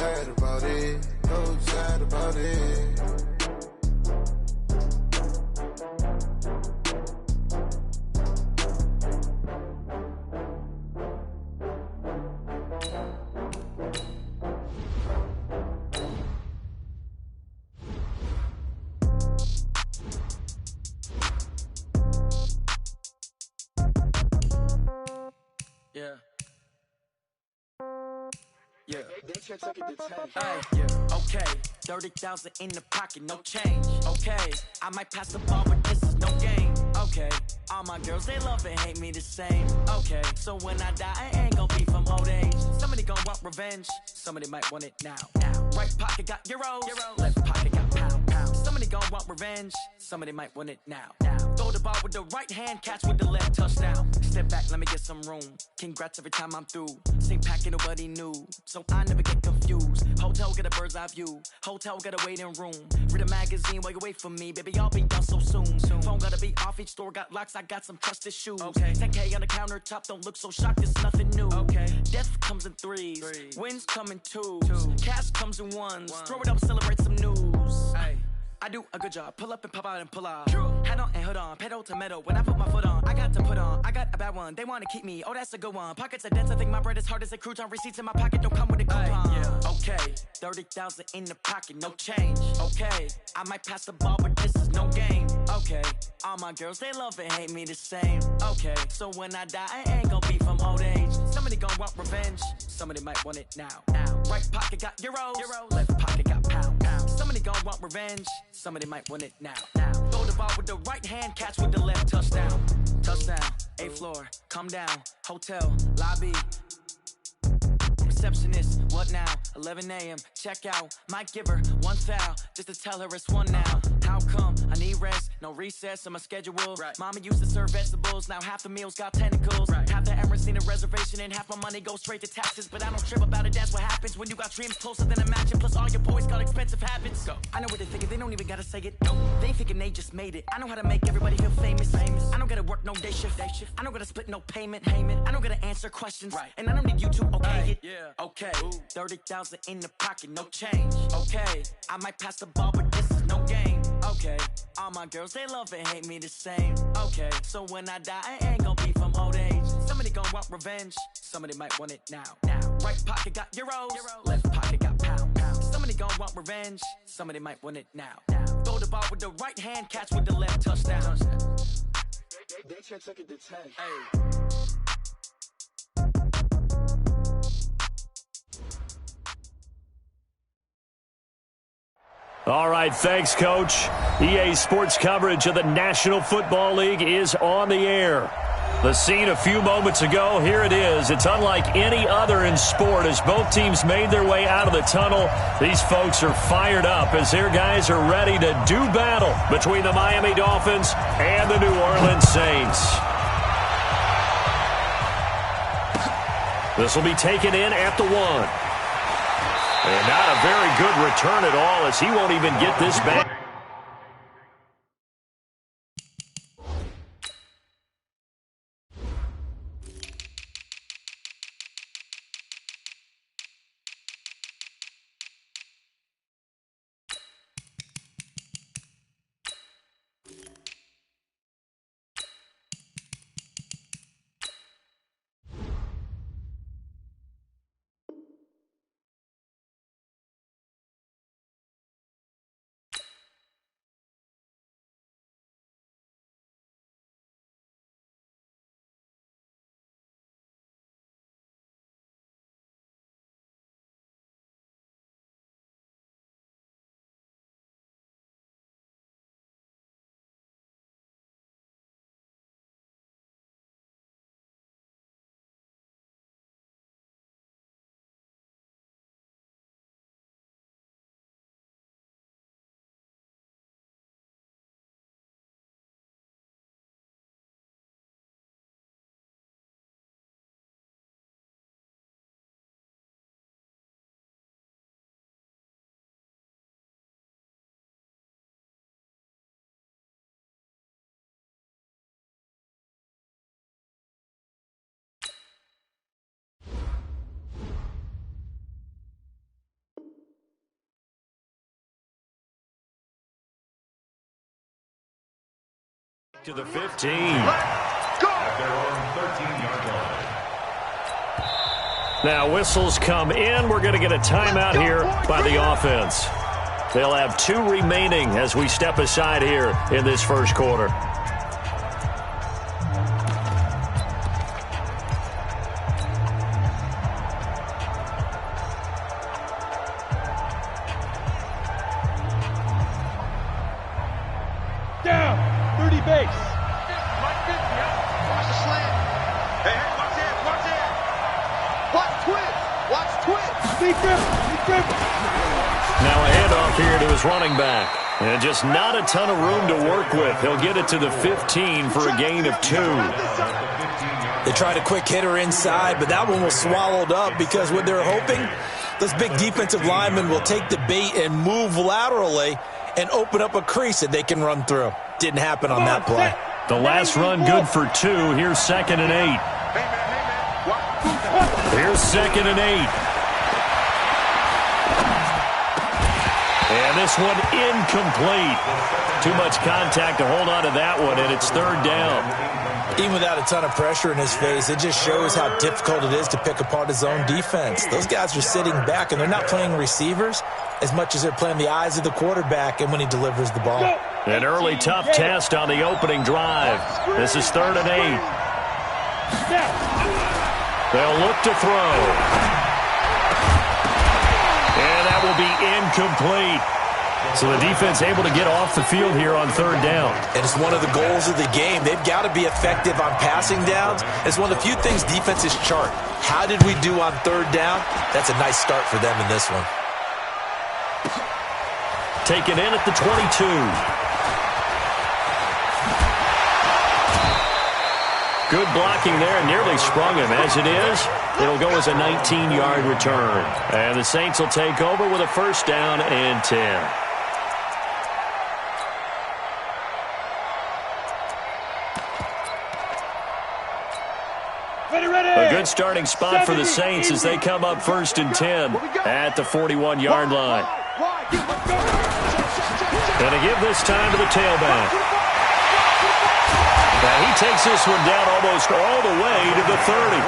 sad about it, so sad about it. Yeah. Yeah. Yeah. Okay. 30,000 in the pocket, no change. Okay. I might pass the ball, but this is no game. Okay. All my girls, they love and hate me the same. Okay. So when I die, I ain't gonna be from old age. Somebody gonna want revenge. Somebody might want it now. Right pocket got euros. Left pocket got pound. Somebody gonna want revenge. Somebody might want it now. Throw the ball with the right hand, catch with the left, touchdown. Step back, let me get some room. Congrats every time I'm through. Same packet, nobody knew, so I never get confused. Hotel got a bird's eye view. Hotel got a waiting room. Read a magazine while you wait for me, baby. I'll be done so soon. Phone gotta be off. Each store got locks. I got some trusted shoes. Okay. 10K on the countertop. Don't look so shocked. It's nothing new. Okay. Death comes in threes. Wins come in twos. Cash comes in ones. Throw it up, celebrate some news. Ay. I do a good job. Pull up and pop out and pull out. Head on and hood on. Pedal to metal. When I put my foot on, I got to put on. I got a bad one. They want to keep me. Oh, that's a good one. Pockets are dense. I think my bread is hard as a crouton. Receipts in my pocket don't come with a coupon. Yeah. Okay. 30,000 in the pocket. No change. Okay. I might pass the ball, but this is no game. Okay. All my girls, they love and hate me the same. Okay. So when I die, I ain't gonna be from old age. Somebody gonna want revenge. Somebody might want it now. Right pocket got euros. Left pocket got pound. Somebody gonna want revenge. Somebody might want it now. Throw the ball with the right hand, catch with the left, touchdown. Touchdown, 8th floor, come down. Hotel, lobby. Receptionist, what now? 11 a.m., check out. Might give her one foul, just to tell her it's one now. How come? I need rest, no recess in my schedule. Right. Mama used to serve vegetables, now half the meals got tentacles. Right. Half the Emirates need a reservation and half my money goes straight to taxes. But I don't trip about it, that's what happens when you got dreams closer than a match. And plus all your boys got expensive habits. Go. I know what they're thinking, they don't even gotta say it. No, they ain't thinking they just made it. I know how to make everybody feel famous. I don't gotta work no day shift. I don't gotta split no payment. I don't gotta answer questions. Right. And I don't need you to okay it. Yeah. Okay. Ooh. 30,000 in the pocket, no change. Okay. I might pass the ball, but this is no game. Okay. All my girls, they love and hate me the same. Okay. So when I die, I ain't gonna be from old age. Somebody gonna want revenge. Somebody might want it now. Right pocket got euros. Left pocket got pound. Somebody gonna want revenge. Somebody might want it now. Throw the ball with the right hand, catch with the left, touchdown. They took it to 10. Hey. All right, thanks, Coach. EA Sports coverage of the National Football League is on the air. The scene a few moments ago, here it is. It's unlike any other in sport as both teams made their way out of the tunnel. These folks are fired up as their guys are ready to do battle between the Miami Dolphins and the New Orleans Saints. This will be taken in at the 1. And not a very good return at all as he won't even get this back. To the 15. Now whistles come in. We're going to get a timeout here by the offense. They'll have 2 remaining as we step aside here in this first quarter. Down, 30 base. Watch the slant. Hey, watch it, watch it. Watch twist. Deep grip. Now a handoff here to his running back. And just not a ton of room to work with. He'll get it to the 15 for a gain of 2. They tried a quick hitter inside, but that one was swallowed up because what they're hoping, those big defensive linemen will take the bait and move laterally and open up a crease that they can run through. Didn't happen on that play. The last run good for 2. Here's 2nd and 8. Here's 2nd and 8. And this one incomplete. Too much contact to hold on to that one, and it's 3rd down. Even without a ton of pressure in his face, it just shows how difficult it is to pick apart his own defense. Those guys are sitting back, and they're not playing receivers as much as they're playing the eyes of the quarterback and when he delivers the ball. An early tough test on the opening drive. This is 3rd and 8. They'll look to throw. And that will be incomplete. So the defense able to get off the field here on 3rd down. And it's one of the goals of the game. They've got to be effective on passing downs. It's one of the few things defenses chart. How did we do on 3rd down? That's a nice start for them in this one. Taken in at the 22. Good blocking there, and nearly sprung him. As it is, it'll go as a 19-yard return. And the Saints will take over with a 1st down and 10. A good starting spot for the Saints as they come up 1st and 10 at the 41-yard line. And to give this time to the tailback. Now he takes this one down almost all the way to the 30.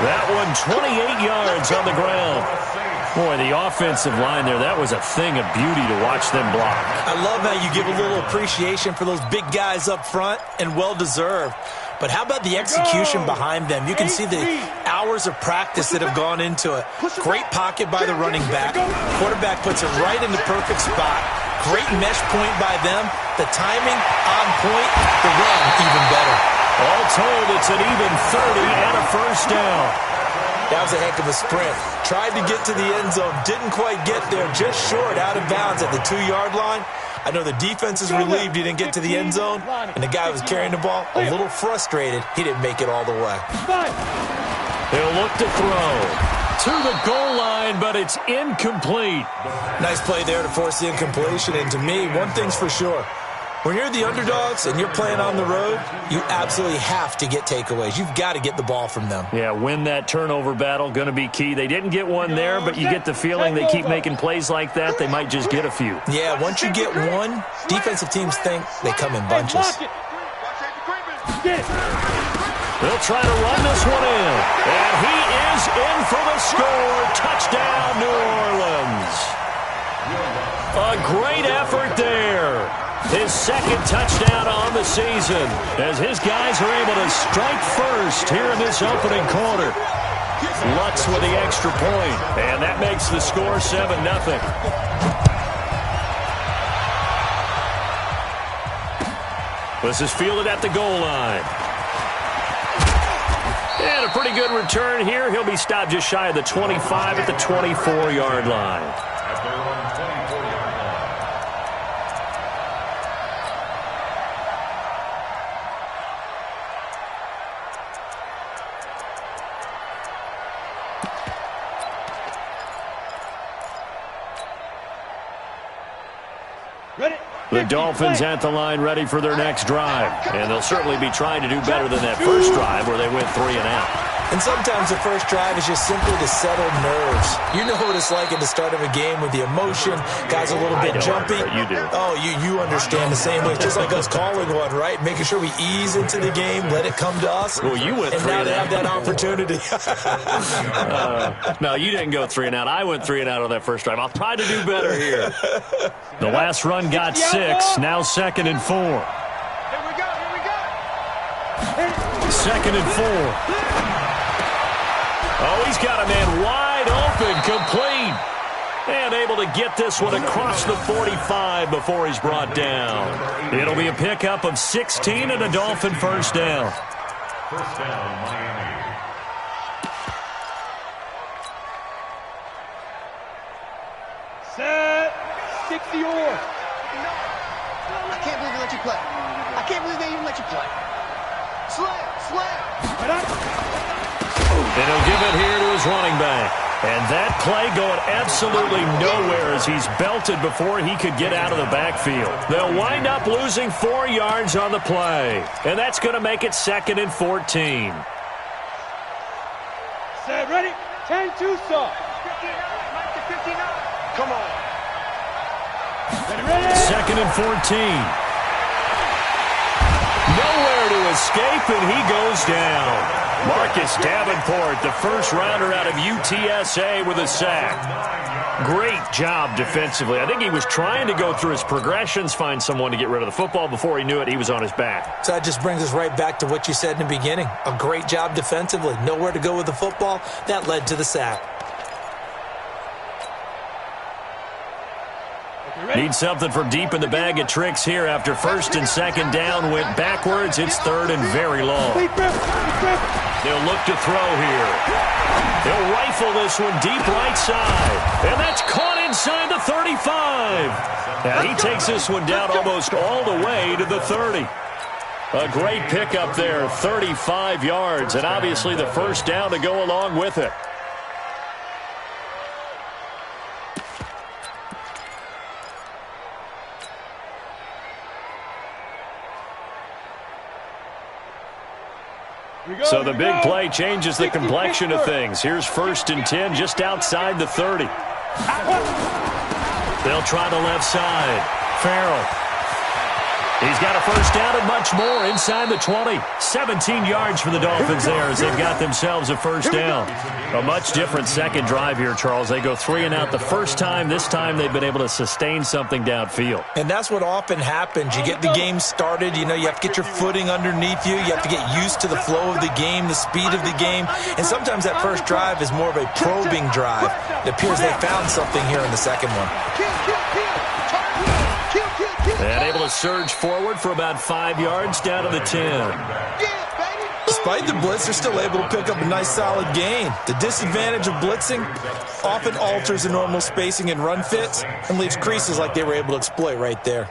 That one 28 yards on the ground. Boy, the offensive line there, that was a thing of beauty to watch them block. I love how you give a little appreciation for those big guys up front, and well-deserved. But how about the execution behind them? You can see the hours of practice that have gone into it. Great pocket by the running back. Quarterback puts it right in the perfect spot. Great mesh point by them. The timing on point. The run even better. All told, it's an even 30 and a 1st down. That was a heck of a sprint. Tried to get to the end zone. Didn't quite get there. Just short, out of bounds at the 2-yard line. I know the defense is relieved he didn't get to the end zone, and the guy who was carrying the ball, a little frustrated, he didn't make it all the way. He'll look to throw to the goal line, but it's incomplete. Nice play there to force the incompletion, and to me, one thing's for sure. When you're the underdogs and you're playing on the road, you absolutely have to get takeaways. You've got to get the ball from them. Yeah, win that turnover battle, going to be key. They didn't get one there, but you get the feeling they keep making plays like that, they might just get a few. Yeah, once you get one, defensive teams think they come in bunches. They'll try to run this one in, and he is in for the score. Touchdown, New Orleans. A great effort there. His 2nd touchdown on the season as his guys are able to strike first here in this opening quarter. Lutz with the extra point, and that makes the score 7-0. This is fielded at the goal line. And a pretty good return here. He'll be stopped just shy of the 25 at the 24-yard line. The Dolphins at the line ready for their next drive. And they'll certainly be trying to do better than that first drive where they went 3 and out. And sometimes the first drive is just simply to settle nerves. You know what it's like at the start of a game with the emotion. Guys a little bit jumpy. You do. Oh, you understand the same way. It's just like us calling one, right? Making sure we ease into the game, let it come to us. Well, you went and now they have that opportunity. No, you didn't go 3 and out. I went 3 and out on that first drive. I'll try to do better here. The last run got 6. Now 2nd and 4. Here we go. 2nd and 4. Oh, he's got a man wide open, complete. And able to get this one across the 45 before he's brought down. It'll be a pickup of 16 and a Dolphin first down. First down, Miami. Set. 60 or. I can't believe they let you play. I can't believe they even let you play. Slam. And he'll give it here to his running back. And that play going absolutely nowhere as he's belted before he could get out of the backfield. They'll wind up losing 4 yards on the play. And that's going to make it 2nd and 14. Set, ready? 10-2 stop. 59. Come on. Ready? 2nd and 14. Nowhere to escape, and he goes down. Marcus Davenport, the first rounder out of UTSA with a sack. Great job defensively. I think he was trying to go through his progressions, find someone to get rid of the football. Before he knew it, he was on his back. So that just brings us right back to what you said in the beginning. A great job defensively. Nowhere to go with the football. That led to the sack. Need something from deep in the bag of tricks here after 1st and 2nd down went backwards. It's 3rd and very long. They'll look to throw here. They'll rifle this one deep right side. And that's caught inside the 35. And he takes this one down almost all the way to the 30. A great pickup there, 35 yards. And obviously the first down to go along with it. So the big play changes the complexion of things. Here's 1st and 10 just outside the 30. They'll try the left side. Farrell. He's got a first down and much more inside the 20. 17 yards for the Dolphins there as they've got themselves a first down. A much different second drive here, Charles. They go 3 and out the first time. This time they've been able to sustain something downfield. And that's what often happens. You get the game started. You know, you have to get your footing underneath you. You have to get used to the flow of the game, the speed of the game. And sometimes that first drive is more of a probing drive. It appears they found something here in the second one. And able to surge forward for about 5 yards down to the 10. Despite the blitz, they're still able to pick up a nice solid gain. The disadvantage of blitzing often alters the normal spacing and run fits and leaves creases like they were able to exploit right there.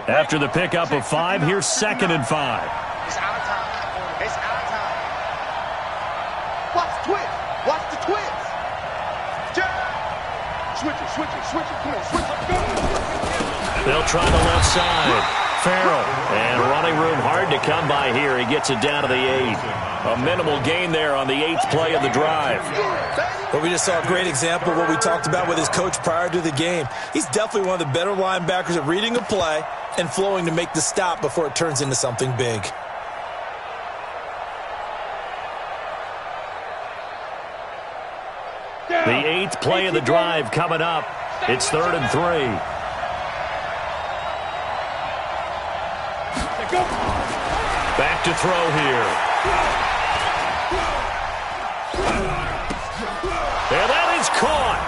After the pickup of 5, here's 2nd and 5. It's out of time. It's out of time. Watch the twist. Watch the twist. Switch it. Come on, switch it. They'll try the left side. Farrell. And running room hard to come by here. He gets it down to the 8. A minimal gain there on the 8th play of the drive. But we just saw a great example of what we talked about with his coach prior to the game. He's definitely one of the better linebackers at reading a play and flowing to make the stop before it turns into something big. The 8th play of the drive coming up. It's 3rd and 3. Back to throw here. And that is caught.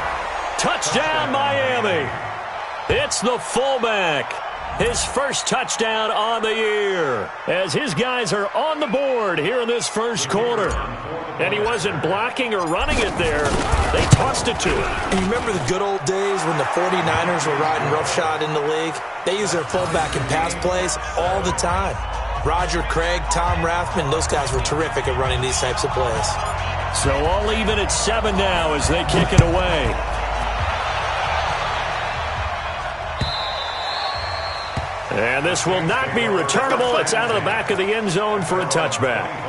Touchdown, Miami. It's the fullback. His first touchdown on the year as his guys are on the board here in this first quarter. And he wasn't blocking or running it there. They tossed it to him. And you remember the good old days when the 49ers were riding roughshod in the league? They use their fullback in pass plays all the time. Roger Craig, Tom Rathman, those guys were terrific at running these types of plays. So all even at 7 now as they kick it away. And this will not be returnable. It's out of the back of the end zone for a touchback.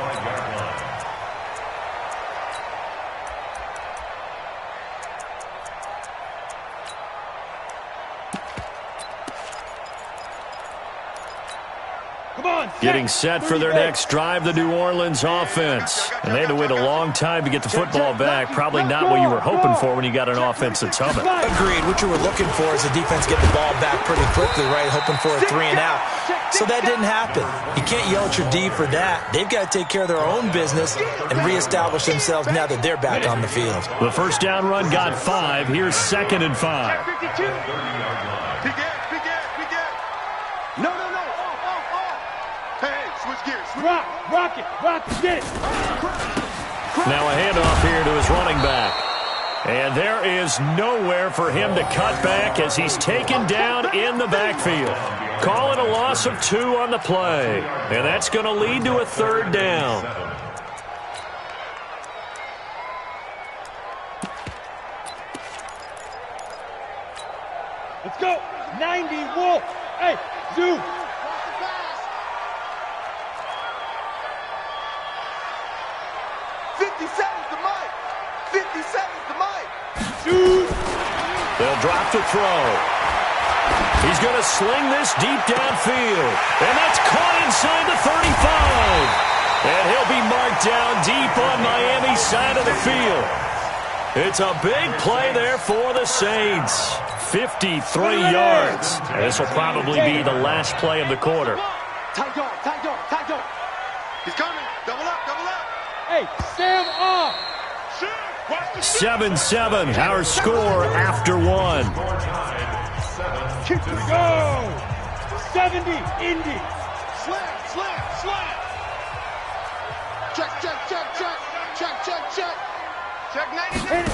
Getting set for their next drive, the New Orleans offense. And they had to wait a long time to get the football back. Probably not what you were hoping for when you got an offense that's humming. Agreed. What you were looking for is the defense get the ball back pretty quickly, right? Hoping for a 3 and out. So that didn't happen. You can't yell at your D for that. They've got to take care of their own business and reestablish themselves now that they're back on the field. The first down run got 5. Here's 2nd and 5. No. Hey, switch gears. Rock it, get it. Now a handoff here to his running back. And there is nowhere for him to cut back as he's taken down in the backfield. Calling a loss of 2 on the play. And that's going to lead to a 3rd down. Let's go. 90 Wolf. Hey, Zoo. 57's the mic. 57's the mic. Shoot. They'll drop to throw. He's going to sling this deep downfield. And that's caught inside the 35. And he'll be marked down deep on Miami's side of the field. It's a big play there for the Saints. 53 yards. And this will probably be the last play of the quarter. Tight dog. He's coming. Double up. Hey, Sam off. 7-7, our score after 1. Go. 70, Indy. Slam. Check. Check 90.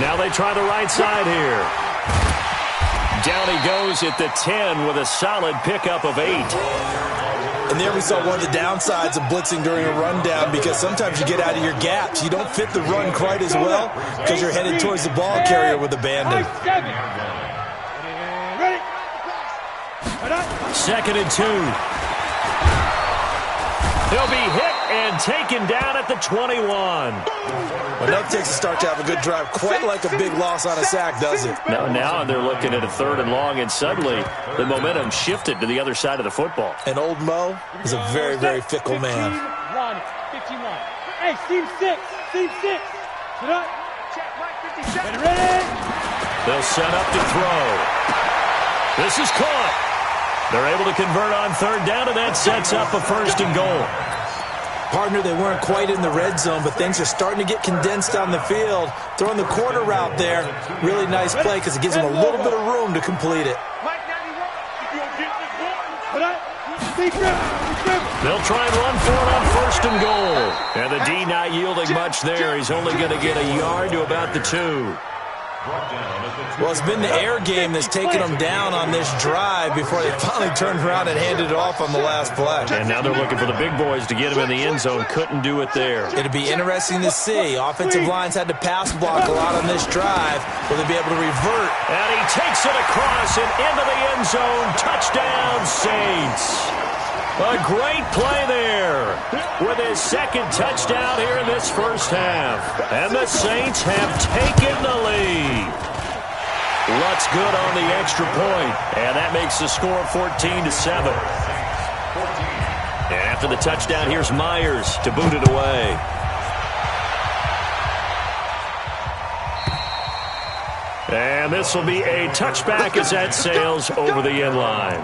Now they try the right side here. Down he goes at the 10 with a solid pickup of 8. And there we saw one of the downsides of blitzing during a rundown, because sometimes you get out of your gaps. You don't fit the run quite as well because you're headed towards the ball carrier with abandon. Ready. 2nd and 2. He'll be hit and taken down at the 21. Well, that takes a start to have a good drive. Quite like a big loss on a sack, does it? Now they're looking at a 3rd and long, and suddenly the momentum shifted to the other side of the football. And old Mo is a very, very fickle man. 51. Hey, team 6. Sit up. Ready. They'll set up to throw. This is caught. They're able to convert on 3rd down, and that sets up a 1st and goal. Partner, they weren't quite in the red zone, but things are starting to get condensed down the field. Throwing the corner route there, really nice play because it gives them a little bit of room to complete it. They'll try and run for it on 1st and goal. And the D not yielding much there. He's only going to get a yard to about the 2. Well, it's been the air game that's taken them down on this drive before they finally turned around and handed it off on the last play. And now they're looking for the big boys to get him in the end zone. Couldn't do it there. It'll be interesting to see. Offensive lines had to pass block a lot on this drive. Will they be able to revert? And he takes it across and into the end zone. Touchdown, Saints. A great play there with his 2nd touchdown here in this first half. And the Saints have taken the lead. Lutz good on the extra point, and that makes the score 14-7. And after the touchdown, here's Myers to boot it away. And this will be a touchback as that sails over the end line.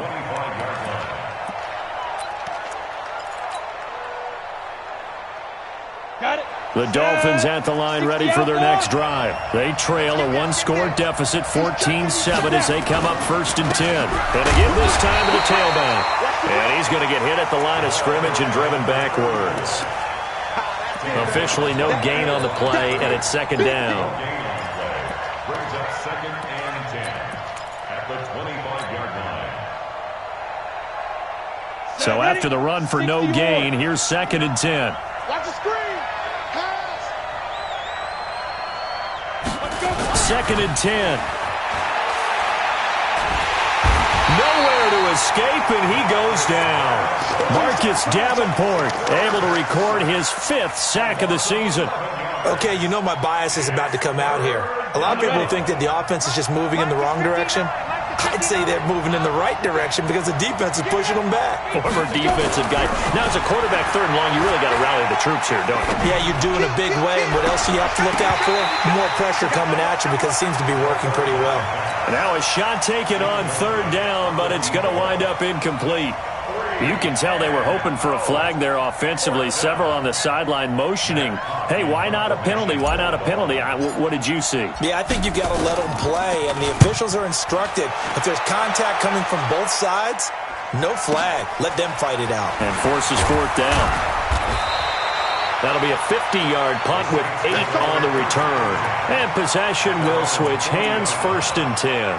The Dolphins at the line ready for their next drive. They trail a 1-score deficit, 14-7, as they come up 1st and 10. And again this time to the tailback. And he's going to get hit at the line of scrimmage and driven backwards. Officially no gain on the play, and it's 2nd down. Brings up 2nd and 10 at the 25-yard line. So after the run for no gain, here's 2nd and 10. Watch the screen. 2nd and 10. nowhere to escape, and he goes down. Marcus Davenport able to record his 5th sack of the season. Okay, you know my bias is about to come out here. A lot of people think that the offense is just moving in the wrong direction. I'd say they're moving in the right direction because the defense is pushing them back. Former defensive guy. Now, as a quarterback 3rd and long, you really got to rally the troops here, don't you? Yeah, you do in a big way. And what else do you have to look out for? More pressure coming at you because it seems to be working pretty well. Now a shot taken on 3rd down, but it's going to wind up incomplete. You can tell they were hoping for a flag there offensively. Several on the sideline motioning. Hey, why not a penalty? Why not a penalty? What did you see? Yeah, I think you've got to let them play, and the officials are instructed. If there's contact coming from both sides, no flag. Let them fight it out. And forces 4th down. That'll be a 50-yard punt with 8 on the return. And possession will switch hands, 1st and 10.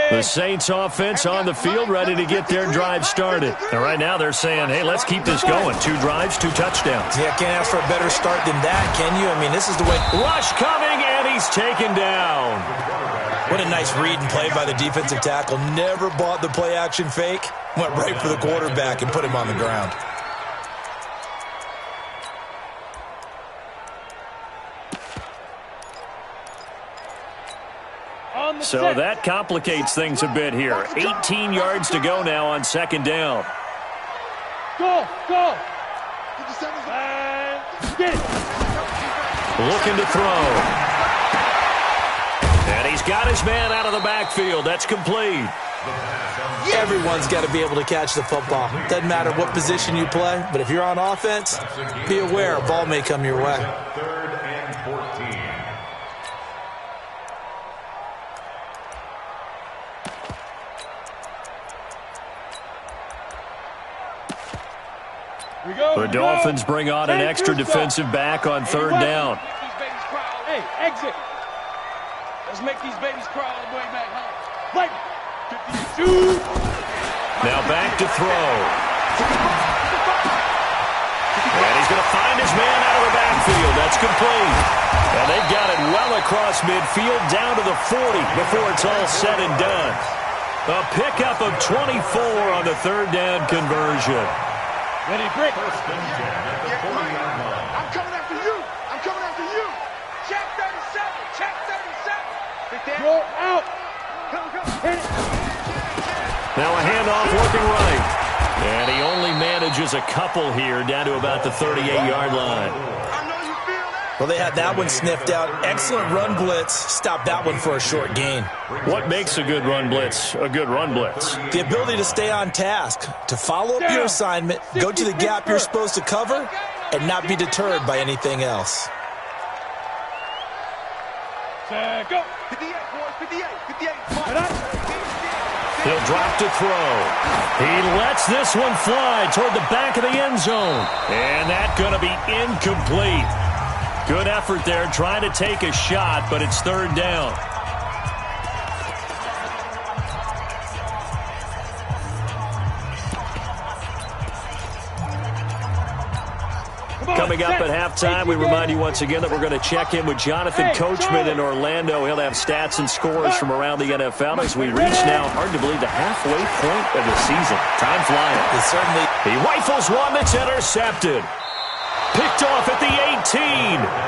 The Saints offense on the field, ready to get their drive started. And right now they're saying, hey, let's keep this going. 2 drives, 2 touchdowns. Yeah, can't ask for a better start than that, can you? I mean, this is the way. Rush coming, and he's taken down. What a nice read and play by the defensive tackle. Never bought the play-action fake. Went right for the quarterback and put him on the ground. So that complicates things a bit here. 18 yards to go now on 2nd down. Go! Get it! Looking to throw. And he's got his man out of the backfield. That's complete. Everyone's got to be able to catch the football. Doesn't matter what position you play, but if you're on offense, be aware a ball may come your way. 3rd and 14. The Dolphins bring on an extra defensive back on 3rd down. Hey, exit. Let's make these babies crawl all the way back home. Like 52. Now back to throw. And he's going to find his man out of the backfield. That's complete. And they've got it well across midfield down to the 40 before it's all said and done. A pickup of 24 on the 3rd down conversion. Ready, break. 1st and 10 at the 40-yard line. I'm coming after you. I'm coming after you. Check 37. Check 37. Go out. Go. Hit it. Now a handoff working right. And he only manages a couple here down to about the 38-yard line. Well, they had that one sniffed out. Excellent run blitz. Stopped that one for a short gain. What makes a good run blitz a good run blitz? The ability to stay on task, to follow up your assignment, go to the gap you're supposed to cover, and not be deterred by anything else. Go. 58, boys, 58. He'll drop to throw. He lets this one fly toward the back of the end zone. And that's going to be incomplete. Good effort there, trying to take a shot, but it's 3rd down. Coming up at halftime, we remind you once again that we're going to check in with Jonathan Coachman in Orlando. He'll have stats and scores from around the NFL as we reach now, hard to believe, the halfway point of the season. Time flying. It certainly. He rifles one that's intercepted. Picked off at the 18.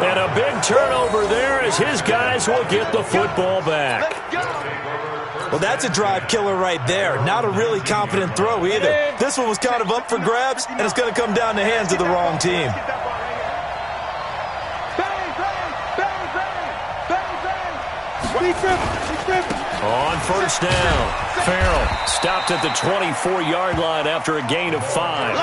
And a big turnover there as his guys will get the football back. Well, that's a drive killer right there. Not a really confident throw either. This one was kind of up for grabs, and it's going to come down the hands of the wrong team. On 1st down, Farrell stopped at the 24-yard line after a gain of 5.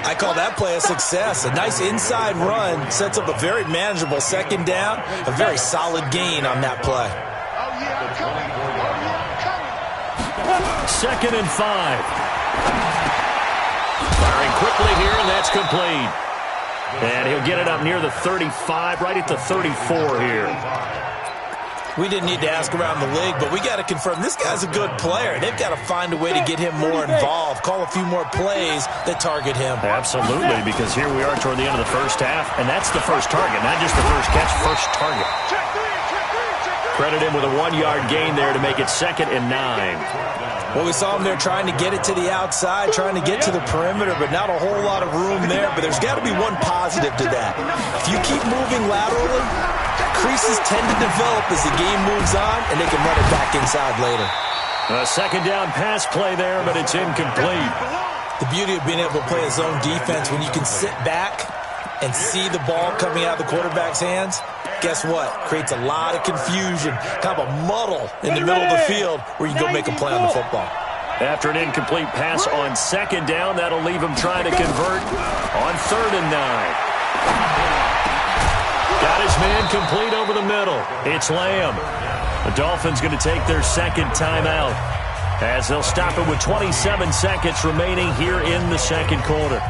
I call that play a success. A nice inside run sets up a very manageable 2nd down. A very solid gain on that play. 2nd and 5. Firing quickly here, and that's complete. And he'll get it up near the 35, right at the 34 here. We didn't need to ask around the league, but we got to confirm this guy's a good player. They've got to find a way to get him more involved, call a few more plays that target him. Absolutely, because here we are toward the end of the first half, and that's the first target, not just the first catch, first target. Credit him with a 1-yard gain there to make it 2nd and 9. Well, we saw him there trying to get it to the outside, trying to get to the perimeter, but not a whole lot of room there. But there's got to be one positive to that. If you keep moving laterally, creases tend to develop as the game moves on, and they can run it back inside later. A 2nd down pass play there, but it's incomplete. The beauty of being able to play a zone defense when you can sit back and see the ball coming out of the quarterback's hands, guess what? Creates a lot of confusion, kind of a muddle in the middle of the field where you can go make a play on the football. After an incomplete pass on 2nd down, that'll leave him trying to convert on 3rd and 9. Got his man complete over the middle. It's Lamb. The Dolphins going to take their 2nd timeout as they'll stop it with 27 seconds remaining here in the 2nd quarter.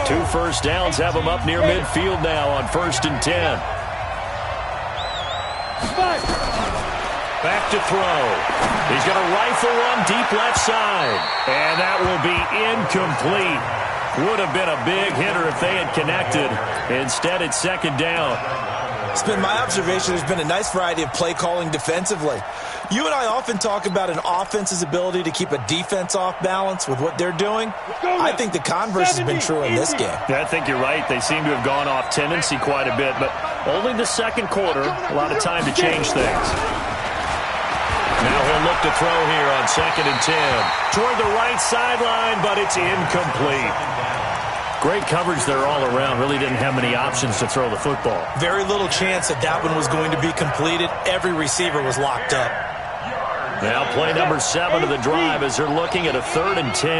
Two first downs have him up near midfield now on 1st and 10. Back to throw. He's going to rifle one deep left side. And that will be incomplete. Would have been a big hitter if they had connected. Instead, it's 2nd down. It's been my observation there's been a nice variety of play calling defensively. You and I often talk about an offense's ability to keep a defense off balance with what they're doing. I think the converse has been true in this game. Yeah, I think you're right. They seem to have gone off tendency quite a bit, but only the 2nd quarter, a lot of time to change things. Now he'll look to throw here on 2nd and 10. Toward the right sideline, but it's incomplete. Great coverage there all around. Really didn't have many options to throw the football. Very little chance that that one was going to be completed. Every receiver was locked up. Now play number 7 of the drive as they're looking at a 3rd and 10.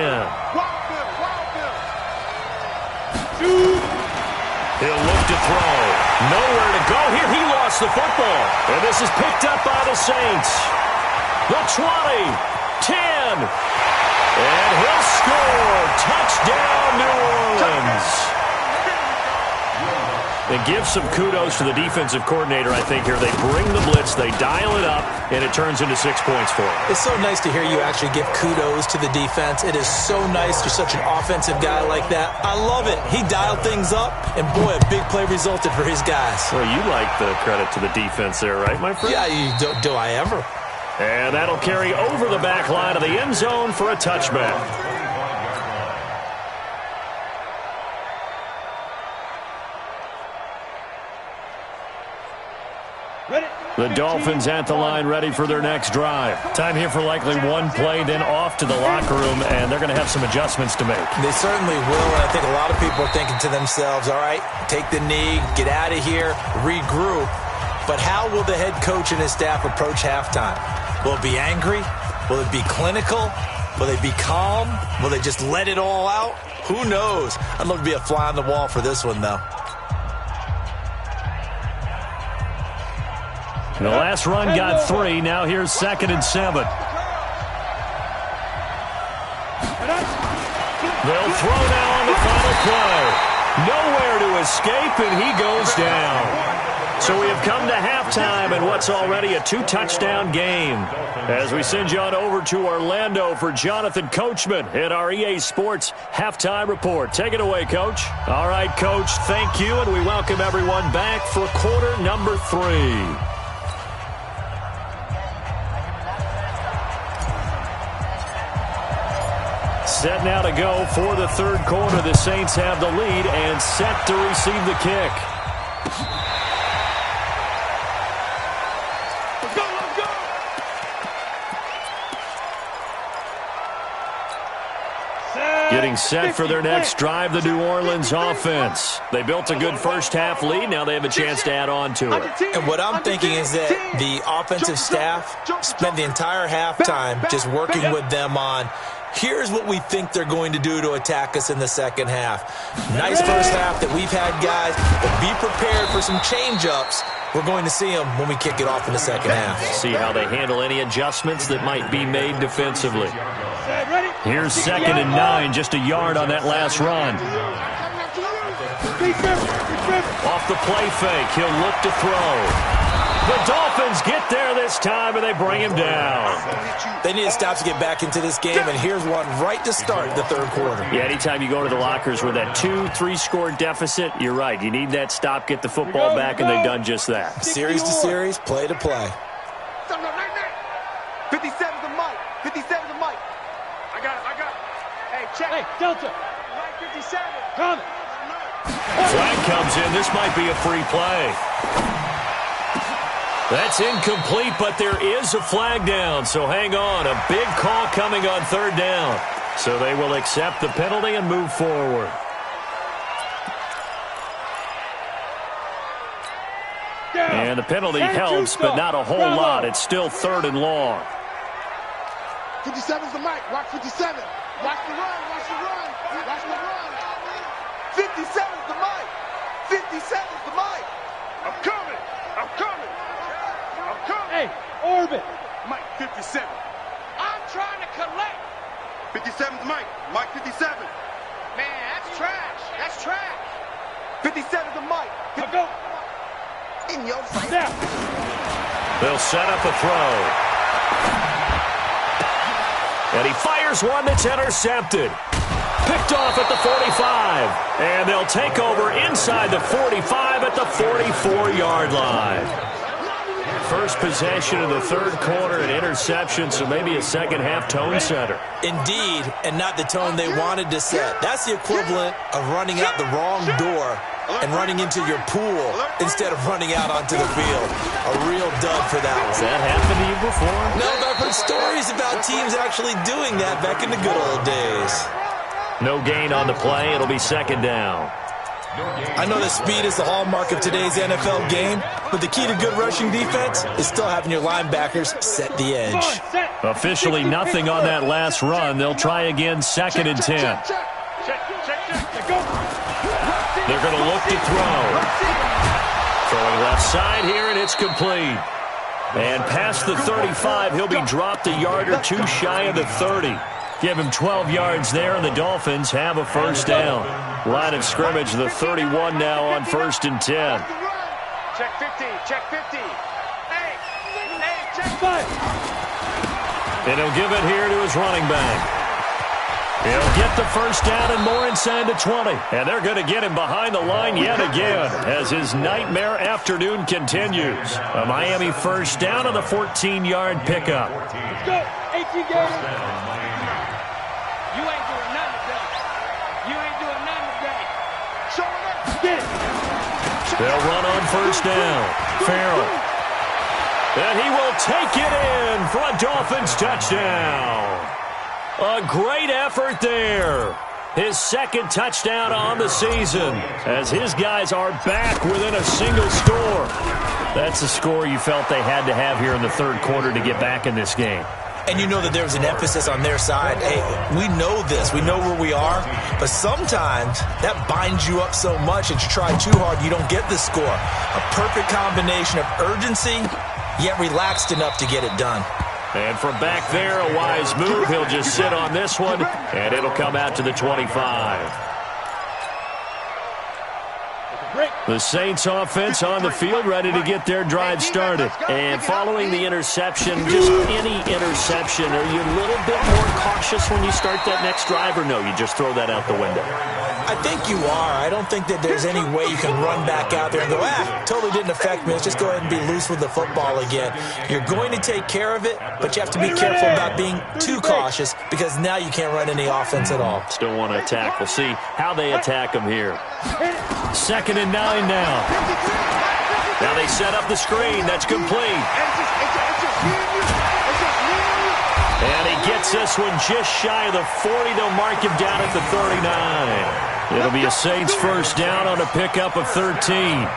He'll look to throw. Nowhere to go here. He lost the football. And this is picked up by the Saints. The 20, 10, and he'll score. Touchdown, New Orleans. And give some kudos to the defensive coordinator, I think, here. They bring the blitz, they dial it up, and it turns into 6 points for them. It's so nice to hear you actually give kudos to the defense. It is so nice you're such an offensive guy like that. I love it. He dialed things up, and boy, a big play resulted for his guys. Well, you like the credit to the defense there, right, my friend? Yeah, do I ever? And that'll carry over the back line of the end zone for a touchback. The Dolphins at the line ready for their next drive. Time here for likely one play, then off to the locker room, and they're going to have some adjustments to make. They certainly will, and I think a lot of people are thinking to themselves, all right, take the knee, get out of here, regroup. But how will the head coach and his staff approach halftime? Will it be angry? Will it be clinical? Will they be calm? Will they just let it all out? Who knows? I'd love to be a fly on the wall for this one, though. The last run got 3. Now here's 2nd and 7. They'll throw now on the final play. Nowhere to escape, and he goes down. So we have come to halftime in what's already a 2-touchdown game. As we send you on over to Orlando for Jonathan Coachman in our EA Sports Halftime Report. Take it away, Coach. All right, Coach, thank you, and we welcome everyone back for quarter number 3. Set now to go for the 3rd quarter. The Saints have the lead and set to receive the kick. Let's go, let's go! Getting set for their next drive, the New Orleans offense. They built a good first-half lead. Now they have a chance to add on to it. And what I'm thinking is that the offensive staff spent the entire halftime just working with them on, here's what we think they're going to do to attack us in the second half. Nice first half that we've had, guys, but be prepared for some change-ups. We're going to see them when we kick it off in the second half. See how they handle any adjustments that might be made defensively. Here's 2nd and 9, just a yard on that last run. Off the play fake, he'll look to throw. The Dolphins get there this time, and they bring him down. They need to stop to get back into this game, and here's one right to start the third quarter. Yeah, anytime you go to the lockers with that 2-3 score deficit, you're right. You need that stop, get the football back, and they've done just that. Series to series, play to play. 57's the mic. 57's the mic. I got it. Hey, check. Hey, Delta. Mike 57. Come. Flag comes in. This might be a free play. That's incomplete, but there is a flag down, so hang on. A big call coming on third down. So they will accept the penalty and move forward. And the penalty helps, but not a whole lot. It's still third and long. 57's the mic. Watch 57. Watch the run. Watch the run. Watch the run. 57's the mic. 57's the mic. I'm coming. Hey, Orbit. Mike 57. I'm trying to collect. 57's the mic. Mike 57. Man, that's trash. That's trash. 57's the mic. I'll go. In your face. Now. They'll set up a throw. And he fires one that's intercepted. Picked off at the 45. And they'll take over inside the 45 at the 44-yard line. First possession of the third quarter, an interception, so maybe a second-half tone setter. Indeed, and not the tone they wanted to set. That's the equivalent of running out the wrong door and running into your pool instead of running out onto the field. A real dud for that one. Has that happened to you before? No, but I've heard stories about teams actually doing that back in the good old days. No gain on the play. It'll be second down. I know that speed is the hallmark of today's NFL game, but the key to good rushing defense is still having your linebackers set the edge. Officially nothing on that last run. They'll try again, second and 10. Check. Go. They're going to look to throw. Throwing left side here, and it's complete. And past the 35, he'll be dropped a yard or two shy of the 30. Give him 12 yards there, and the Dolphins have a first down. Line of scrimmage, the 31 now on first and 10. Check 50. Check 50. Hey, check 5. And he'll give it here to his running back. He'll get the first down and more inside the 20. And they're going to get him behind the line yet again as his nightmare afternoon continues. A Miami first down on the 14-yard pickup. Let's go. 18 games. You ain't doing nothing today. You ain't doing nothing today. Show it up. Get it. They'll run on first down. Farrell. And he will take it in for a Dolphins touchdown. A great effort there. His second touchdown on the season as his guys are back within a single score. That's a score you felt they had to have here in the third quarter to get back in this game. And you know that there was an emphasis on their side. Hey, we know this. We know where we are. But sometimes that binds you up so much that you try too hard, you don't get the score. A perfect combination of urgency, yet relaxed enough to get it done. And from back there, a wise move. He'll just sit on this one, and it'll come out to the 25. The Saints offense on the field, ready to get their drive started. And following the interception, just any interception, are you a little bit more cautious when you start that next drive, or no, you just throw that out the window? I think you are. I don't think that there's any way you can run back out there and go, totally didn't affect me. Let's just go ahead and be loose with the football again. You're going to take care of it, but you have to be careful about being too cautious because now you can't run any offense at all. Still want to attack. We'll see how they attack them here. Second and 9 now. Now they set up the screen. That's complete. And he gets this one just shy of the 40. They'll mark him down at the 39. It'll be a Saints first down on a pickup of 13.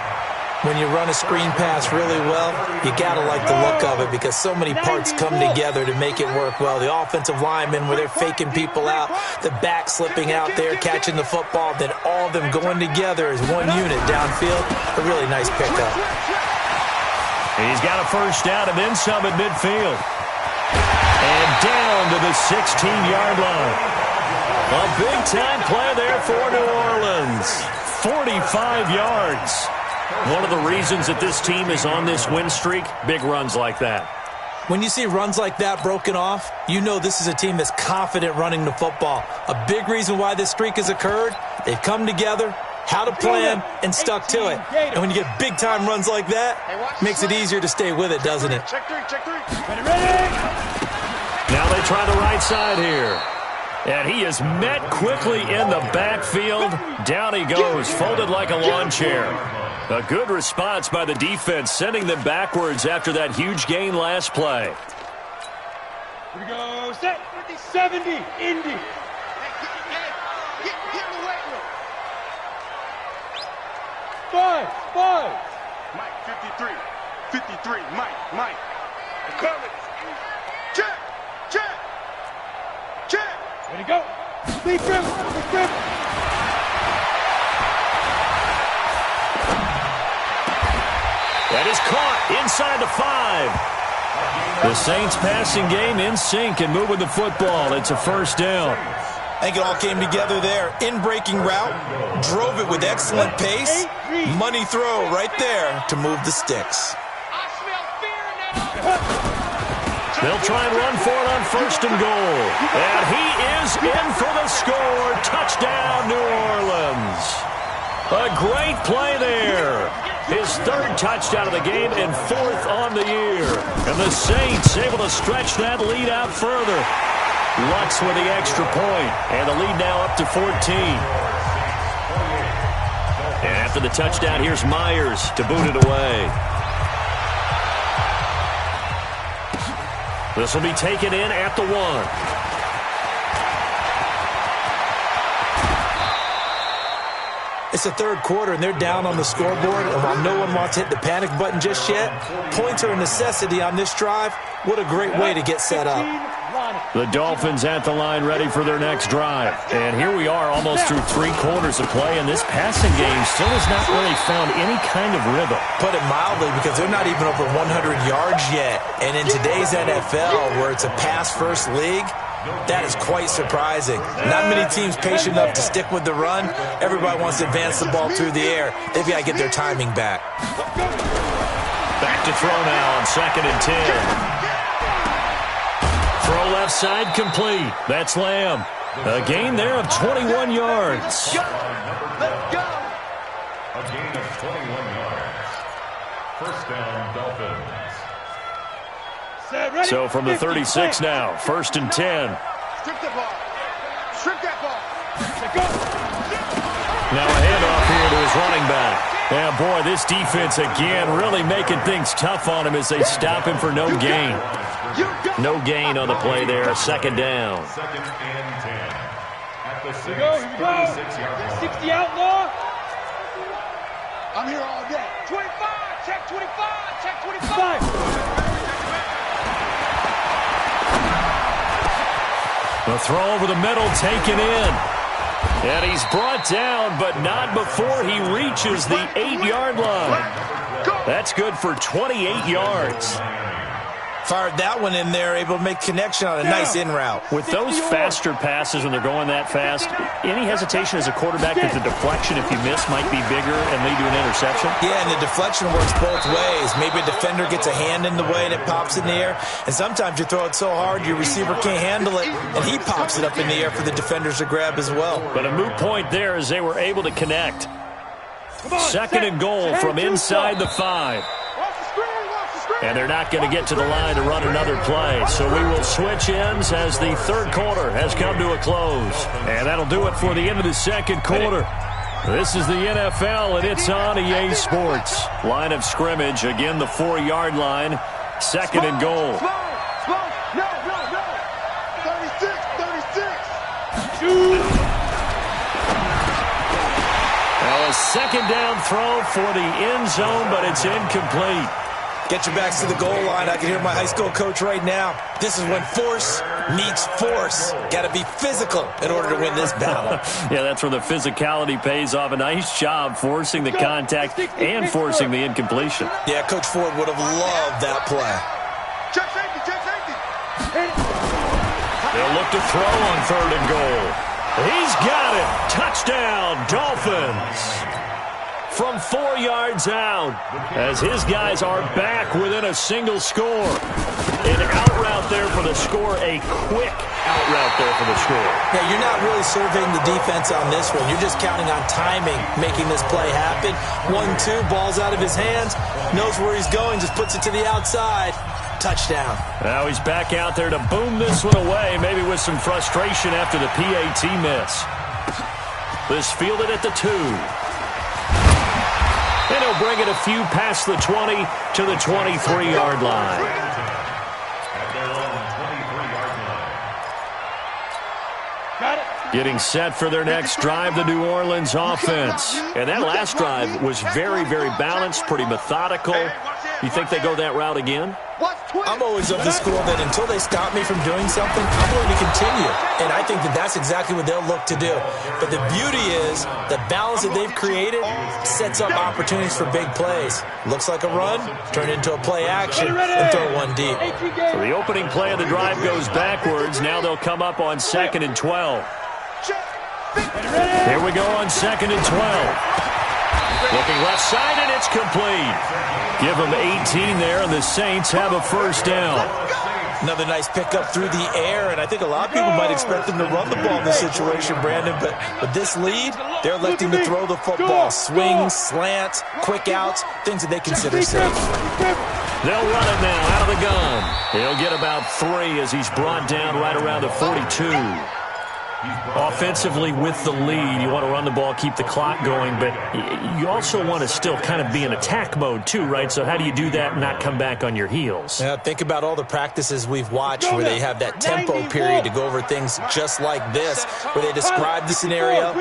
When you run a screen pass really well, you got to like the look of it because so many parts come together to make it work well. The offensive linemen, where they're faking people out, the back slipping out there, catching the football, then all of them going together as one unit downfield. A really nice pickup. He's got a first down and then some at midfield. And down to the 16-yard line. A big-time play there for New Orleans. 45 yards. One of the reasons that this team is on this win streak, big runs like that. When you see runs like that broken off, you know this is a team that's confident running the football. A big reason why this streak has occurred, they've come together, had a plan, and stuck to it. And when you get big-time runs like that, it makes it easier to stay with it, doesn't it? Check three. Ready. Now they try the right side here. And he is met quickly in the backfield. Down he goes, folded like a lawn chair. A good response by the defense, sending them backwards after that huge gain last play. Here we go. Set. 70. Indy. Get in the weight room. 5. Mike, 53. Mike. Coming. Check. Ready to go. Lead grip. That is caught inside the 5. The Saints passing game in sync and moving the football. It's a first down. I think it all came together there. In-breaking route, drove it with excellent pace. Money throw right there to move the sticks. I smell fear in that. They'll try and run for it on first and goal. And he is in for the score. Touchdown, New Orleans. A great play there. His third touchdown of the game and fourth on the year. And the Saints able to stretch that lead out further. Lutz with the extra point. And the lead now up to 14. And after the touchdown, here's Myers to boot it away. This will be taken in at the 1. It's the third quarter, and they're down on the scoreboard. And while no one wants to hit the panic button just yet, points are a necessity on this drive. What a great way to get set up. The Dolphins at the line ready for their next drive. And here we are almost through 3 quarters of play, and this passing game still has not really found any kind of rhythm. Put it mildly, because they're not even over 100 yards yet. And in today's NFL, where it's a pass-first league, that is quite surprising. Not many teams patient enough to stick with the run. Everybody wants to advance the ball through the air. They've got to get their timing back. Back to throw now on 2nd and 10. Throw left side complete. That's Lamb. A gain there of 21 yards. A gain of 21 yards. First down, Dolphins. So from the 36 now, 1st and 10. Strip that ball. Now a handoff here to his running back. Yeah, boy, this defense again really making things tough on him as they stop him for no gain. No gain on the play there, 2nd down. 2nd and 10. At the 6, Here we go. 36-yard line. 60 outlaw. I'm here all day. 25. Check 25. Check 25. The throw over the middle taken in. And he's brought down, but not before he reaches the 8-yard line. That's good for 28 yards. Fired that one in there, able to make connection on a nice in route. With those faster passes when they're going that fast, any hesitation as a quarterback that the deflection, if you miss, might be bigger and lead to an interception? Yeah, and the deflection works both ways. Maybe a defender gets a hand in the way and it pops in the air. And sometimes you throw it so hard your receiver can't handle it, and he pops it up in the air for the defenders to grab as well. But a moot point there as they were able to connect. 2nd and goal from inside the 5. And they're not going to get to the line to run another play. So we will switch ends as the 3rd quarter has come to a close. And that'll do it for the end of the 2nd quarter. This is the NFL, and it's on EA Sports. Line of scrimmage, again the 4-yard line. 2nd and goal. No. 36. Well, a 2nd down throw for the end zone, but it's incomplete. Get your backs to the goal line. I can hear my high school coach right now. This is when force meets force. Got to be physical in order to win this battle. Yeah, that's where the physicality pays off. A nice job forcing the contact and forcing the incompletion. Yeah, Coach Ford would have loved that play. Check safety. They'll look to throw on 3rd and goal. He's got it. Touchdown, Dolphins. From 4 yards out, as his guys are back within a single score. An out route there for the score, a quick out route there for the score. Yeah, you're not really surveying the defense on this one. You're just counting on timing, making this play happen. 1-2, ball's out of his hands, knows where he's going, just puts it to the outside. Touchdown. Now he's back out there to boom this one away, maybe with some frustration after the PAT miss. This fielded at the 2. And he'll bring it a few past the 20 to the 23-yard line. Getting set for their next drive, the New Orleans offense. And that last drive was very, very balanced, pretty methodical. You think they go that route again? I'm always of the school that until they stop me from doing something, I'm going to continue. And I think that that's exactly what they'll look to do. But the beauty is the balance that they've created sets up opportunities for big plays. Looks like a run, turn into a play action, and throw one deep. So the opening play of the drive goes backwards. Now they'll come up on 2nd and 12. Here we go on 2nd and 12. Looking left side, and it's complete. Give them 18 there, and the Saints have a first down. Another nice pickup through the air, and I think a lot of people might expect them to run the ball in this situation, Brandon, but with this lead, they're electing to throw the football. Swings, slants, quick outs, things that they consider safe. They'll run it now out of the gun. He'll get about 3 as he's brought down right around the 42. Offensively with the lead, you want to run the ball, keep the clock going, but you also want to still kind of be in attack mode too, right? So how do you do that and not come back on your heels? Yeah, think about all the practices we've watched where they have that tempo period to go over things just like this, where they describe the scenario,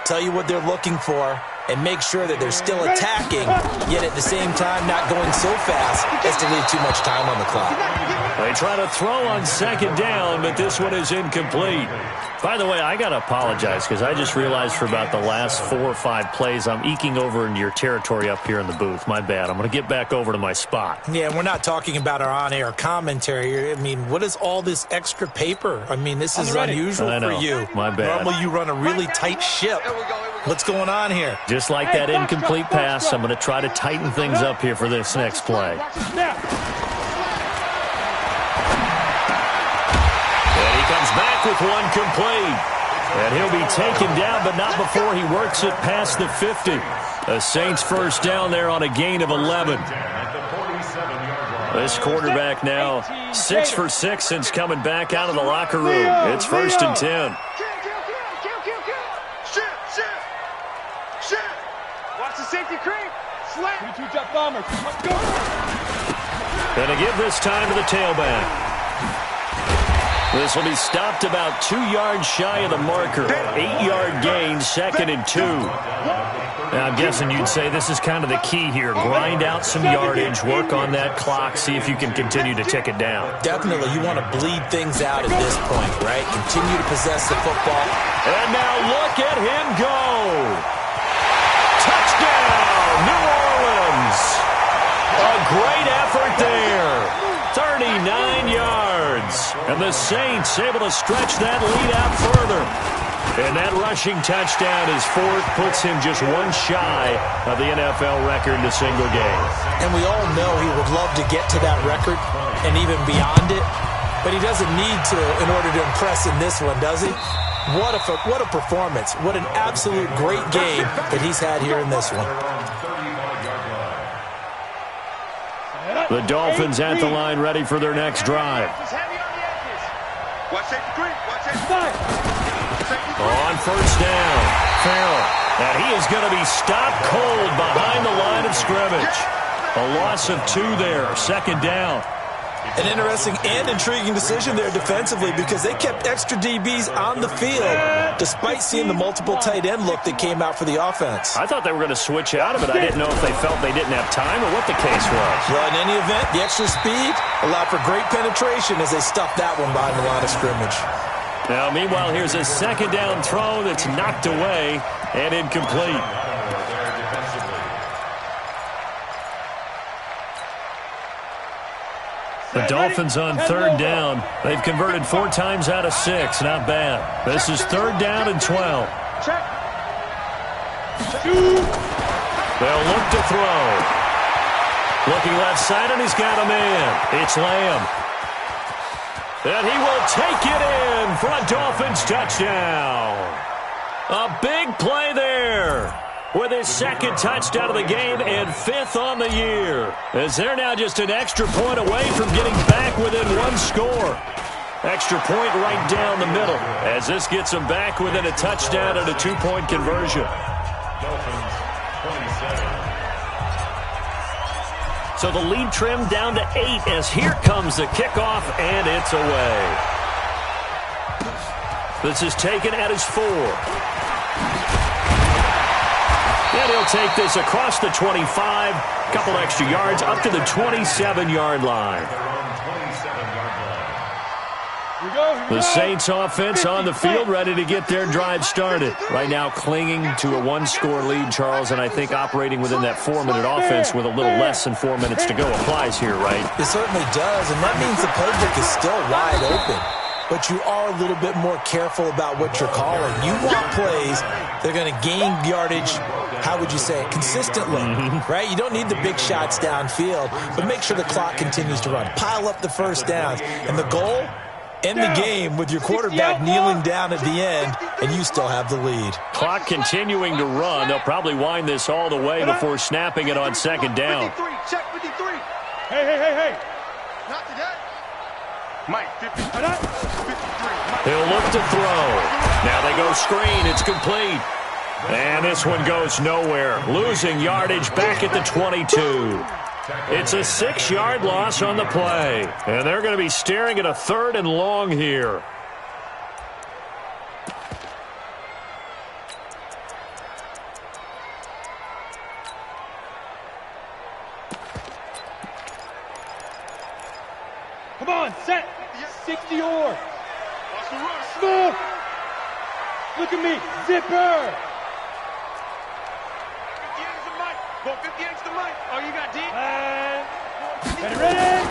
tell you what they're looking for, and make sure that they're still attacking, yet at the same time not going so fast as to leave too much time on the clock. They try to throw on 2nd down, but this one is incomplete. By the way, I got to apologize because I just realized for about the last 4 or 5 plays, I'm eking over into your territory up here in the booth. My bad. I'm going to get back over to my spot. Yeah, we're not talking about our on-air commentary. I mean, what is all this extra paper? I mean, this is unusual for you. My bad. Normally you run a really tight ship. What's going on here? Just like that incomplete pass, I'm going to try to tighten things up here for this next play. And he comes back with one complete. And he'll be taken down, but not before he works it past the 50. A Saints first down there on a gain of 11. This quarterback now 6 for 6 since coming back out of the locker room. It's 1st and 10. Watch the safety creep. Slant. 2 jump bombers. Let's go. Going to give this time to the tailback. This will be stopped about 2 yards shy of the marker. 8-yard gain, 2nd and 2. Now, I'm guessing you'd say this is kind of the key here. Grind out some yardage, work on that clock, see if you can continue to tick it down. Definitely, you want to bleed things out at this point, right? Continue to possess the football. And now look at him go. Touchdown, New Orleans. A great effort there. 39 yards. And the Saints able to stretch that lead out further. And that rushing touchdown is 4th, puts him just 1 shy of the NFL record in a single game. And we all know he would love to get to that record and even beyond it, but he doesn't need to in order to impress in this one, does he? What a performance. What an absolute great game that he's had here in this one. The Dolphins at the line ready for their next drive. On first down, Farrell. And he is going to be stopped cold behind the line of scrimmage. A loss of 2 there, 2nd down. An interesting and intriguing decision there defensively because they kept extra DBs on the field despite seeing the multiple tight end look that came out for the offense. I thought they were going to switch out of it. I didn't know if they felt they didn't have time or what the case was. Well, in any event, the extra speed allowed for great penetration as they stuffed that one behind the line of scrimmage. Now, meanwhile, here's a 2nd down throw that's knocked away and incomplete. The Dolphins on third down. They've converted 4 times out of 6. Not bad. This is third down and 12. They'll look to throw. Looking left side, and he's got a man. It's Lamb. And he will take it in for a Dolphins touchdown. A big play there with his second touchdown of the game and 5th on the year. As they're now just an extra point away from getting back within 1 score. Extra point right down the middle as this gets them back within a touchdown and a 2-point conversion. Dolphins 27. So the lead trimmed down to 8 as here comes the kickoff, and it's away. This is taken at his 4. And he'll take this across the 25, a couple extra yards, up to the 27-yard line. The Saints offense on the field, ready to get their drive started. Right now clinging to a 1-score lead, Charles, and I think operating within that 4-minute offense with a little less than 4 minutes to go applies here, right? It certainly does, and that means the playbook is still wide open. But you are a little bit more careful about what you're calling. You want plays that are going to gain yardage, how would you say it, consistently, right? You don't need the big shots downfield, but make sure the clock continues to run. Pile up the first downs. And the goal? End the game with your quarterback kneeling down at the end, and you still have the lead. Clock continuing to run. They'll probably wind this all the way before snapping it on second down. 53, check 53. Hey. Not today. Mike, 53. He'll look to throw. Now they go screen. It's complete. And this one goes nowhere. Losing yardage back at the 22. It's a 6-yard loss on the play. And they're going to be staring at a 3rd and long here. Come on, set. 60 or. Watch the run. Smooth. Look at me. Zipper. 58's the mic. Go 58's the mic. Oh, you got deep? Ready?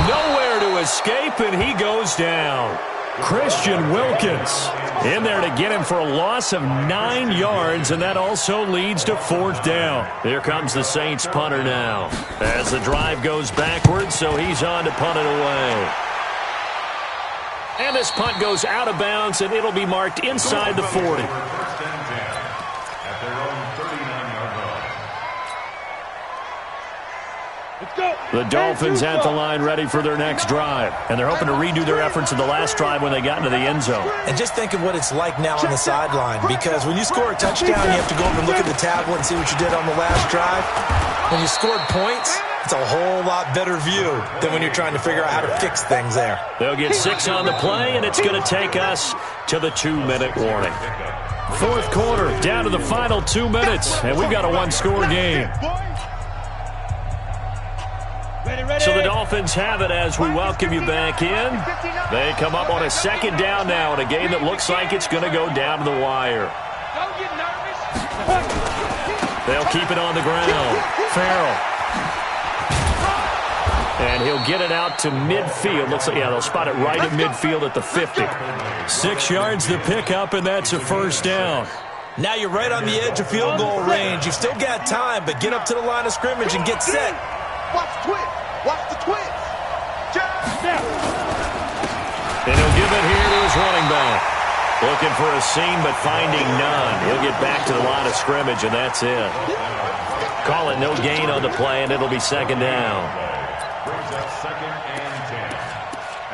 Nowhere to escape, and he goes down. Christian Wilkins in there to get him for a loss of 9 yards, and that also leads to 4th down. Here comes the Saints punter now as the drive goes backwards, so he's on to punt it away. And this punt goes out of bounds, and it'll be marked inside the 40. The Dolphins at the line ready for their next drive. And they're hoping to redo their efforts in the last drive when they got into the end zone. And just think of what it's like now on the sideline, because when you score a touchdown, you have to go over and look at the tablet and see what you did on the last drive. When you scored points, it's a whole lot better view than when you're trying to figure out how to fix things there. They'll get 6 on the play, and it's going to take us to the 2-minute warning. 4th quarter, down to the final 2 minutes, and we've got a 1-score game. So the Dolphins have it as we welcome you back in. They come up on a 2nd down now in a game that looks like it's going to go down to the wire. Don't get nervous. They'll keep it on the ground. Farrell. And he'll get it out to midfield. Looks like, yeah, they'll spot it right at midfield at the 50. 6 yards to pick up, and that's a 1st down. Now you're right on the edge of field goal range. You've still got time, but get up to the line of scrimmage and get set. Watch the twins. Watch the twins. And he'll give it here to his running back. Looking for a seam, but finding none. He'll get back to the line of scrimmage, and that's it. Call it no gain on the play, and it'll be 2nd down. Brings up 2nd and 10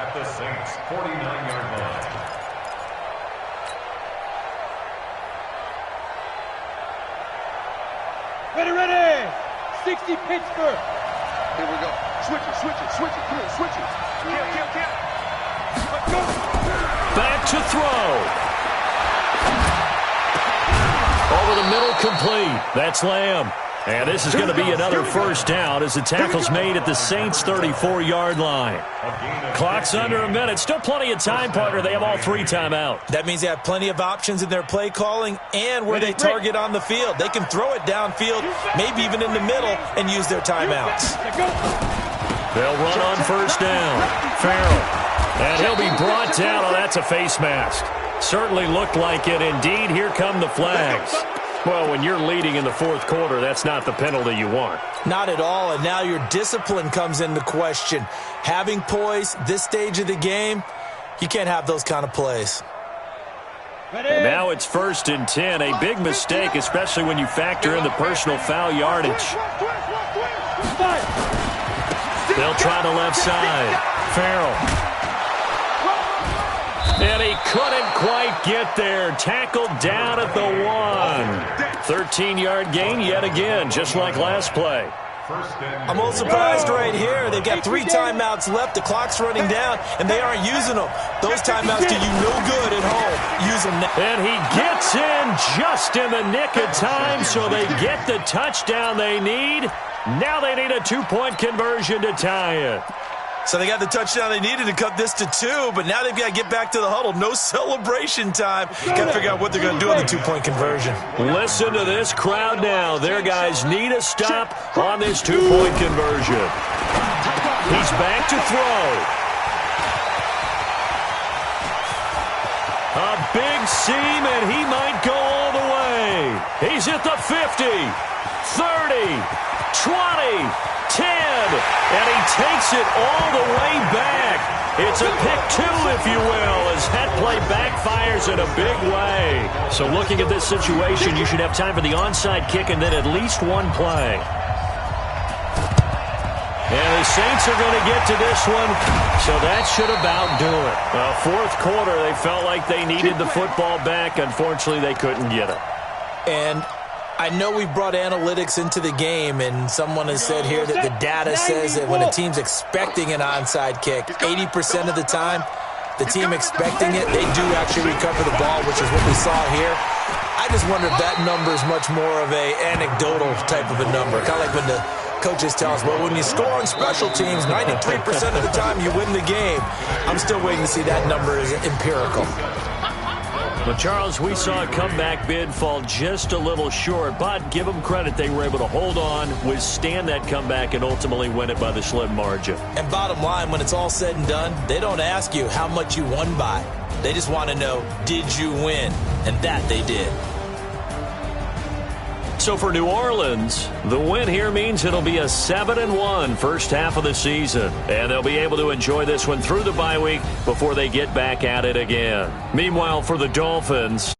at the Saints' 49-yard line. Ready. 60 Pittsburgh. Here we go. Switch it. Come here, switch it. Kill. Let's go. Back to throw. Over the middle, complete. That's Lamb. And this is going to be another first down as the tackle's made at the Saints' 34-yard line. Clock's under a minute. Still plenty of time, partner. They have all 3 timeouts. That means they have plenty of options in their play calling and where they target on the field. They can throw it downfield, maybe even in the middle, and use their timeouts. They'll run on first down. Farrell. And he'll be brought down. Oh, that's a face mask. Certainly looked like it. Indeed, here come the flags. Well, when you're leading in the fourth quarter, that's not the penalty you want. Not at all, and now your discipline comes into question. Having poise this stage of the game, you can't have those kind of plays. And now it's 1st and 10. A big mistake, especially when you factor in the personal foul yardage. They'll try the left side. Farrell. And he couldn't quite get there. Tackled down at the 1. 13-yard gain yet again, just like last play. I'm a little surprised right here. They've got 3 timeouts left. The clock's running down, and they aren't using them. Those timeouts do you no good at home. Use them now. And he gets in just in the nick of time, so they get the touchdown they need. Now they need a 2-point conversion to tie it. So they got the touchdown they needed to cut this to 2, but now they've got to get back to the huddle. No celebration time. Got to figure out what they're going to do on the 2-point conversion. Listen to this crowd now. Their guys need a stop on this 2-point conversion. He's back to throw. A big seam, and he might go all the way. He's at the 50, 30, 20, 10, and he takes it all the way back. It's a pick 2, if you will, as that play backfires in a big way. So looking at this situation, you should have time for the onside kick and then at least 1 play. And the Saints are going to get to this one, so that should about do it. Fourth quarter, they felt like they needed the football back. Unfortunately, they couldn't get it. And I know we brought analytics into the game, and someone has said here that the data says that when a team's expecting an onside kick, 80% of the time, the team expecting it, they do actually recover the ball, which is what we saw here. I just wonder if that number is much more of a anecdotal type of a number, kind of like when the coaches tell us, well, when you score on special teams, 93% of the time you win the game. I'm still waiting to see that number is empirical. But, Charles, we saw a comeback bid fall just a little short, but give them credit. They were able to hold on, withstand that comeback, and ultimately win it by the slim margin. And bottom line, when it's all said and done, they don't ask you how much you won by. They just want to know, did you win? And that they did. So for New Orleans, the win here means it'll be a 7-1 first half of the season. And they'll be able to enjoy this one through the bye week before they get back at it again. Meanwhile, for the Dolphins,